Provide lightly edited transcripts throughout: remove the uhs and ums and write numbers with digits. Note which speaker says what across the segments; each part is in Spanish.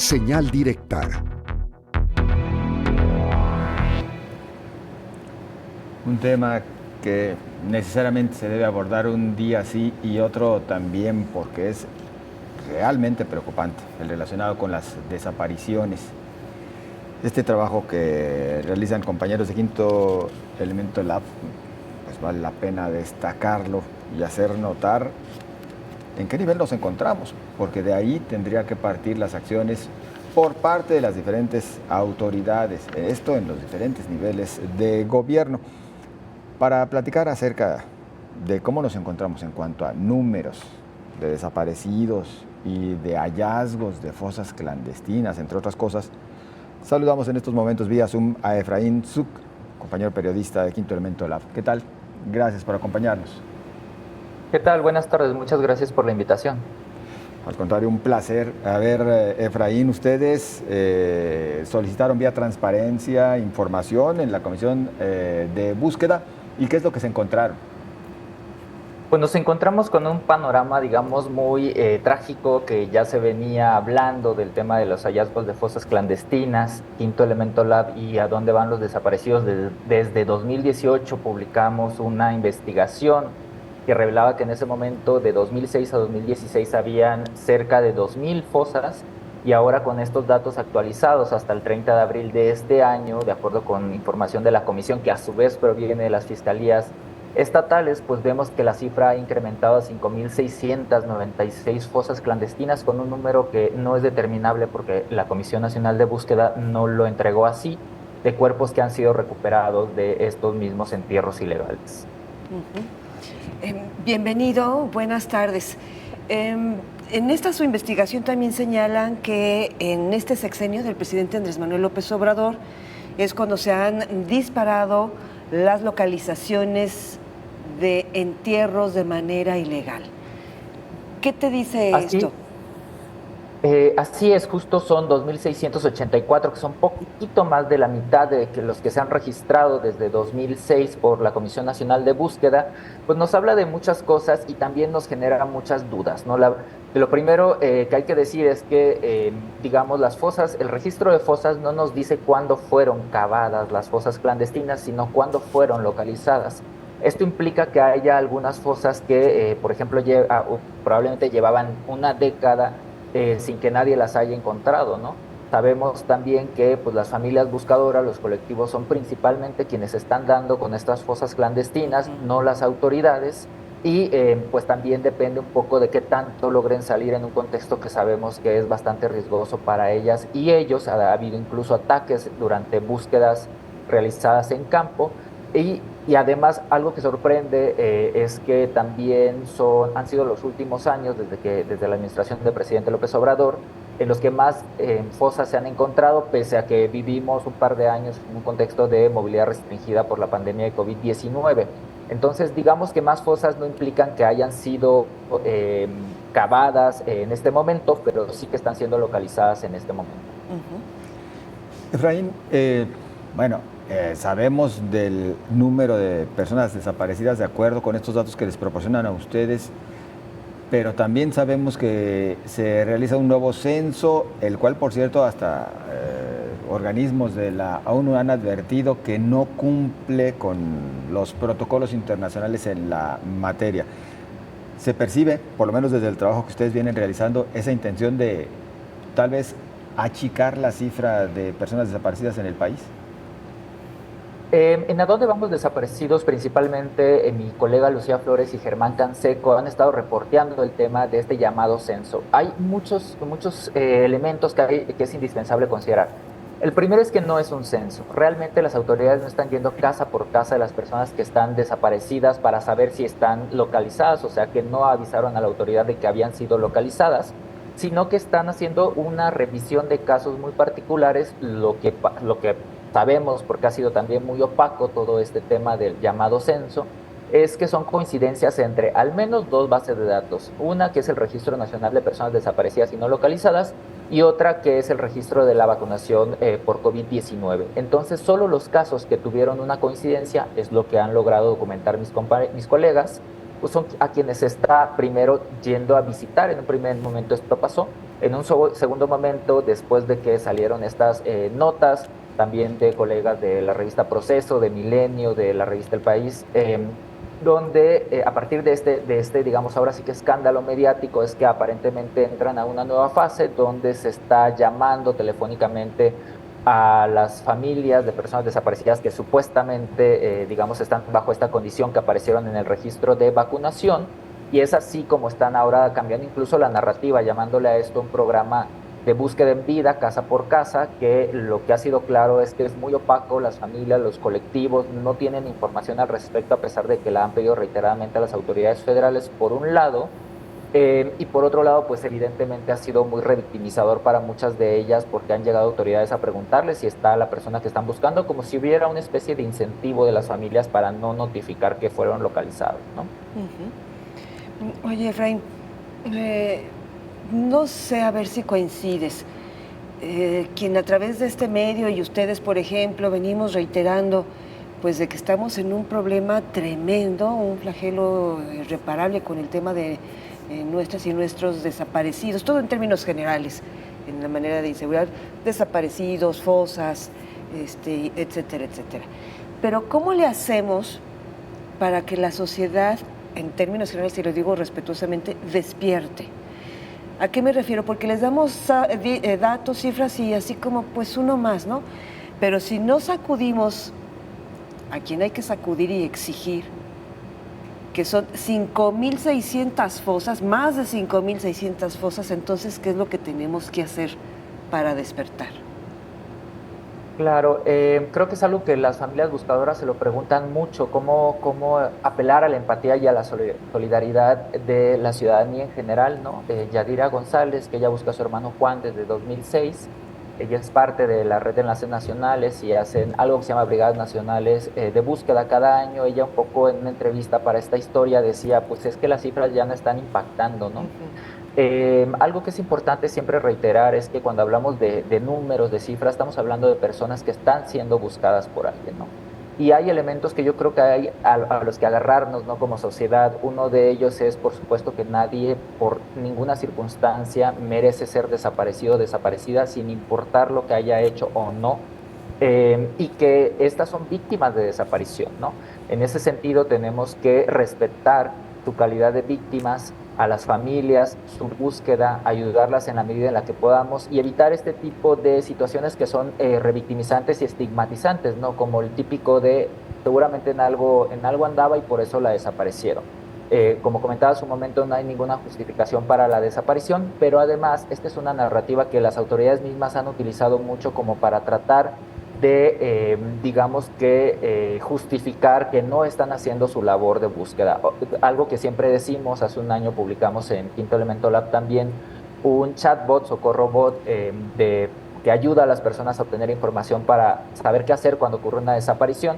Speaker 1: Señal directa.
Speaker 2: Un tema que necesariamente se debe abordar un día sí y otro también, porque es realmente preocupante, el relacionado con las desapariciones. Este trabajo que realizan compañeros de Quinto Elemento Lab, pues vale la pena destacarlo y hacer notar en qué nivel nos encontramos, porque de ahí tendría que partir las acciones por parte de las diferentes autoridades, esto en los diferentes niveles de gobierno. Para platicar acerca de cómo nos encontramos en cuanto a números de desaparecidos y de hallazgos de fosas clandestinas, entre otras cosas, saludamos en estos momentos vía Zoom a Efraín Zuc, compañero periodista de Quinto Elemento Lab. ¿Qué tal? Gracias por acompañarnos.
Speaker 3: ¿Qué tal? Buenas tardes, muchas gracias por la invitación.
Speaker 2: Al contrario, un placer. A ver, Efraín, ustedes solicitaron vía transparencia información en la comisión de búsqueda. ¿Y qué es lo que se encontraron?
Speaker 3: Pues nos encontramos con un panorama, digamos, muy trágico, que ya se venía hablando del tema de los hallazgos de fosas clandestinas, Quinto Elemento Lab y a dónde van los desaparecidos. Desde 2018 publicamos una investigación que revelaba que en ese momento, de 2006 a 2016, habían cerca de 2.000 fosas, y ahora con estos datos actualizados hasta el 30 de abril de este año, de acuerdo con información de la comisión, que a su vez proviene de las fiscalías estatales, pues vemos que la cifra ha incrementado a 5.696 fosas clandestinas, con un número que no es determinable porque la Comisión Nacional de Búsqueda no lo entregó así, de cuerpos que han sido recuperados de estos mismos entierros ilegales.
Speaker 4: Bienvenido, buenas tardes. En esta su investigación también señalan que en este sexenio del presidente Andrés Manuel López Obrador es cuando se han disparado las localizaciones de entierros de manera ilegal. ¿Qué te dice esto?
Speaker 3: Así es, justo son 2.684, que son poquito más de la mitad de que los que se han registrado desde 2006 por la Comisión Nacional de Búsqueda. Pues nos habla de muchas cosas y también nos genera muchas dudas, ¿no? Lo primero que hay que decir es que, digamos, las fosas, el registro de fosas no nos dice cuándo fueron cavadas las fosas clandestinas, sino cuándo fueron localizadas. Esto implica que haya algunas fosas que, por ejemplo, probablemente llevaban una década sin que nadie las haya encontrado, ¿no? Sabemos también que pues, las familias buscadoras, los colectivos, son principalmente quienes están dando con estas fosas clandestinas, no las autoridades, y pues también depende un poco de qué tanto logren salir en un contexto que sabemos que es bastante riesgoso para ellas y ellos. Ha habido incluso ataques durante búsquedas realizadas en campo. Y además, algo que sorprende es que también han sido los últimos años, desde la administración del presidente López Obrador, en los que más fosas se han encontrado, pese a que vivimos un par de años en un contexto de movilidad restringida por la pandemia de COVID-19. Entonces, digamos que más fosas no implican que hayan sido cavadas en este momento, pero sí que están siendo localizadas en este momento.
Speaker 2: Efraín, sabemos del número de personas desaparecidas de acuerdo con estos datos que les proporcionan a ustedes, pero también sabemos que se realiza un nuevo censo, el cual, por cierto, hasta organismos de la ONU han advertido que no cumple con los protocolos internacionales en la materia. ¿Se percibe, por lo menos desde el trabajo que ustedes vienen realizando, esa intención de tal vez achicar la cifra de personas desaparecidas en el país?
Speaker 3: En A Dónde Vamos Desaparecidos, principalmente mi colega Lucía Flores y Germán Canseco han estado reporteando el tema de este llamado censo. Hay muchos elementos que es indispensable considerar. El primero es que no es un censo. Realmente las autoridades no están yendo casa por casa de las personas que están desaparecidas para saber si están localizadas, o sea que no avisaron a la autoridad de que habían sido localizadas, sino que están haciendo una revisión de casos muy particulares. Lo que sabemos, porque ha sido también muy opaco todo este tema del llamado censo, es que son coincidencias entre al menos dos bases de datos. Una que es el Registro Nacional de Personas Desaparecidas y No Localizadas, y otra que es el registro de la vacunación por COVID-19. Entonces, solo los casos que tuvieron una coincidencia es lo que han logrado documentar mis colegas. pues son a quienes se está primero yendo a visitar. En un primer momento esto pasó, en un segundo momento, después de que salieron estas notas, también de colegas de la revista Proceso, de Milenio, de la revista El País, donde a partir de este, digamos, ahora sí que escándalo mediático, es que aparentemente entran a una nueva fase donde se está llamando telefónicamente a las familias de personas desaparecidas que supuestamente, digamos, están bajo esta condición, que aparecieron en el registro de vacunación, y es así como están ahora cambiando incluso la narrativa, llamándole a esto un programa de búsqueda en vida, casa por casa, que lo que ha sido claro es que es muy opaco. Las familias, los colectivos no tienen información al respecto, a pesar de que la han pedido reiteradamente a las autoridades federales, por un lado, y por otro lado, pues evidentemente ha sido muy revictimizador para muchas de ellas, porque han llegado autoridades a preguntarles si está la persona que están buscando, como si hubiera una especie de incentivo de las familias para no notificar que fueron localizados, ¿no?
Speaker 4: Oye, Efraín, no sé, a ver si coincides. Quien a través de este medio y ustedes, por ejemplo, venimos reiterando pues de que estamos en un problema tremendo, un flagelo irreparable con el tema de nuestras y nuestros desaparecidos, todo en términos generales, en la manera de inseguridad, desaparecidos, fosas, etcétera, etcétera. Pero ¿cómo le hacemos para que la sociedad, en términos generales, y lo digo respetuosamente, despierte? ¿A qué me refiero? Porque les damos datos, cifras y así como pues uno más, ¿no? Pero si no sacudimos a quien hay que sacudir y exigir, que son 5.600 fosas, más de 5.600 fosas, entonces, ¿qué es lo que tenemos que hacer para despertar?
Speaker 3: Claro, creo que es algo que las familias buscadoras se lo preguntan mucho, cómo apelar a la empatía y a la solidaridad de la ciudadanía en general, ¿no? Yadira González, que ella busca a su hermano Juan desde 2006, ella es parte de la red de enlaces nacionales y hacen algo que se llama Brigadas Nacionales de Búsqueda cada año. Ella un poco en una entrevista para esta historia decía, pues es que las cifras ya no están impactando, ¿no? Algo que es importante siempre reiterar es que cuando hablamos de números, de cifras, estamos hablando de personas que están siendo buscadas por alguien, ¿no? Y hay elementos que yo creo que hay a los que agarrarnos, ¿no? Como sociedad. Uno de ellos es, por supuesto, que nadie, por ninguna circunstancia, merece ser desaparecido o desaparecida, sin importar lo que haya hecho o no. Y que estas son víctimas de desaparición, ¿no? En ese sentido, tenemos que respetar su calidad de víctimas, a las familias, su búsqueda, ayudarlas en la medida en la que podamos y evitar este tipo de situaciones que son revictimizantes y estigmatizantes, ¿no? Como el típico de seguramente en algo andaba y por eso la desaparecieron. Como comentaba hace un momento, no hay ninguna justificación para la desaparición, pero además esta es una narrativa que las autoridades mismas han utilizado mucho como para tratar de, digamos que, justificar que no están haciendo su labor de búsqueda. Algo que siempre decimos, hace un año publicamos en Quinto Elemento Lab también un chatbot, Socorro Bot, que ayuda a las personas a obtener información para saber qué hacer cuando ocurre una desaparición.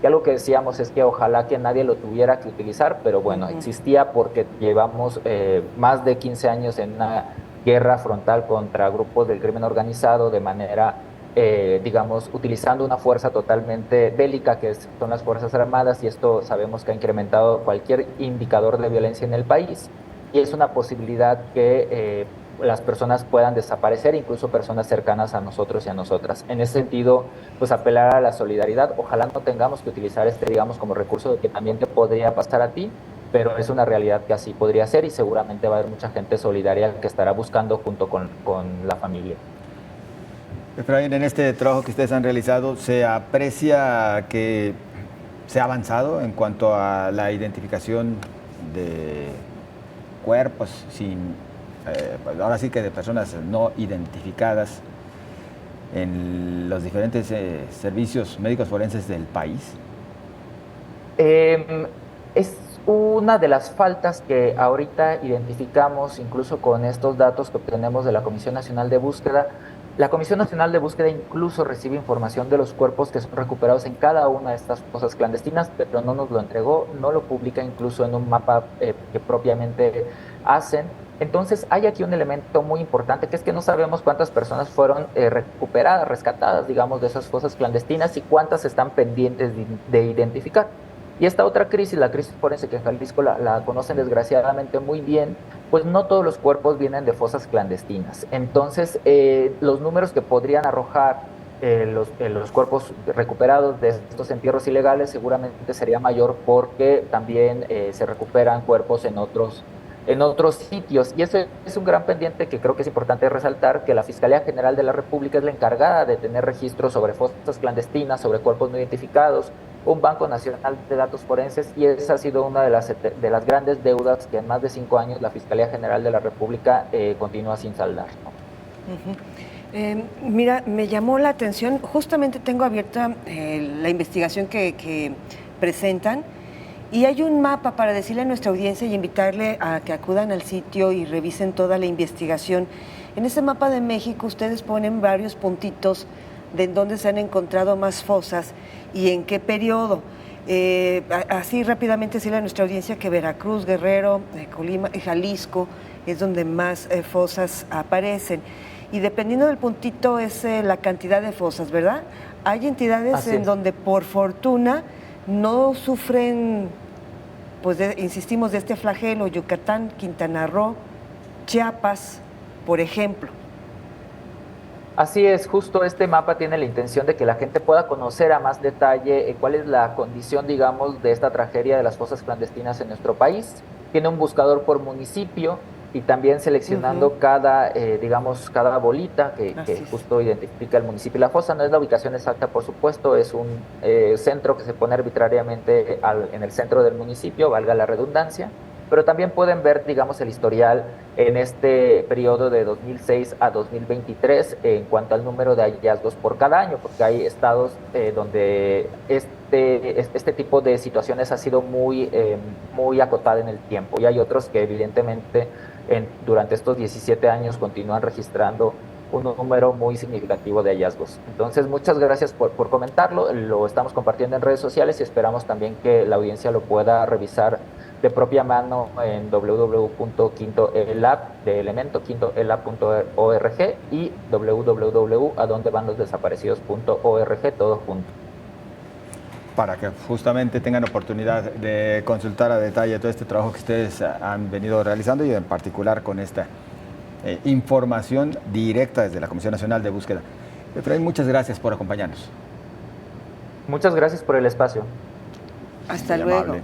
Speaker 3: Y algo que decíamos es que ojalá que nadie lo tuviera que utilizar, pero bueno, existía porque llevamos más de 15 años en una guerra frontal contra grupos del crimen organizado de manera digamos, utilizando una fuerza totalmente bélica, que son las Fuerzas Armadas, y esto sabemos que ha incrementado cualquier indicador de violencia en el país, y es una posibilidad que las personas puedan desaparecer, incluso personas cercanas a nosotros y a nosotras. En ese sentido, pues apelar a la solidaridad. Ojalá no tengamos que utilizar digamos, como recurso de que también te podría pasar a ti, pero es una realidad que así podría ser y seguramente va a haber mucha gente solidaria que estará buscando junto con la familia.
Speaker 2: Efraín, en este trabajo que ustedes han realizado, ¿se aprecia que se ha avanzado en cuanto a la identificación de cuerpos pues ahora sí que de personas no identificadas en los diferentes servicios médicos forenses del país?
Speaker 3: Es una de las faltas que ahorita identificamos, incluso con estos datos que obtenemos de la Comisión Nacional de Búsqueda. La Comisión Nacional de Búsqueda incluso recibe información de los cuerpos que son recuperados en cada una de estas fosas clandestinas, pero no nos lo entregó, no lo publica incluso en un mapa que propiamente hacen. Entonces hay aquí un elemento muy importante, que es que no sabemos cuántas personas fueron recuperadas, rescatadas, digamos, de esas fosas clandestinas y cuántas están pendientes de identificar. Y esta otra crisis, la crisis forense, que en Jalisco la conocen desgraciadamente muy bien, pues no todos los cuerpos vienen de fosas clandestinas. Entonces, los números que podrían arrojar los cuerpos recuperados de estos entierros ilegales seguramente sería mayor, porque también se recuperan cuerpos en otros sitios. Y eso es un gran pendiente que creo que es importante resaltar, que la Fiscalía General de la República es la encargada de tener registros sobre fosas clandestinas, sobre cuerpos no identificados, un Banco Nacional de Datos Forenses, y esa ha sido una de las grandes deudas que en más de 5 años la Fiscalía General de la República continúa sin saldar, ¿no?
Speaker 4: Mira, me llamó la atención, justamente tengo abierta la investigación que presentan, y hay un mapa para decirle a nuestra audiencia y invitarle a que acudan al sitio y revisen toda la investigación. En ese mapa de México ustedes ponen varios puntitos de en dónde se han encontrado más fosas y en qué periodo. Así rápidamente decirle a nuestra audiencia que Veracruz, Guerrero, Colima y Jalisco es donde más fosas aparecen. Y dependiendo del puntito es la cantidad de fosas, ¿verdad? Hay entidades en donde por fortuna no sufren, pues insistimos, de este flagelo: Yucatán, Quintana Roo, Chiapas, por ejemplo.
Speaker 3: Así es, justo este mapa tiene la intención de que la gente pueda conocer a más detalle cuál es la condición, digamos, de esta tragedia de las fosas clandestinas en nuestro país. Tiene un buscador por municipio, y también seleccionando cada bolita que justo identifica el municipio y la fosa. No es la ubicación exacta, por supuesto, es un centro que se pone arbitrariamente en el centro del municipio, valga la redundancia, pero también pueden ver, digamos, el historial en este periodo de 2006 a 2023 en cuanto al número de hallazgos por cada año, porque hay estados donde este tipo de situaciones ha sido muy acotada en el tiempo, y hay otros que evidentemente durante estos 17 años continúan registrando un número muy significativo de hallazgos. Entonces, muchas gracias por comentarlo, lo estamos compartiendo en redes sociales y esperamos también que la audiencia lo pueda revisar de propia mano en www.quintoelab de elemento, quintoelab.org, y www.adondevanlosdesaparecidos.org, todo junto.
Speaker 2: Para que justamente tengan oportunidad de consultar a detalle todo este trabajo que ustedes han venido realizando, y en particular con esta información directa desde la Comisión Nacional de Búsqueda. Efraín, muchas gracias por acompañarnos.
Speaker 3: Muchas gracias por el espacio.
Speaker 4: Hasta luego.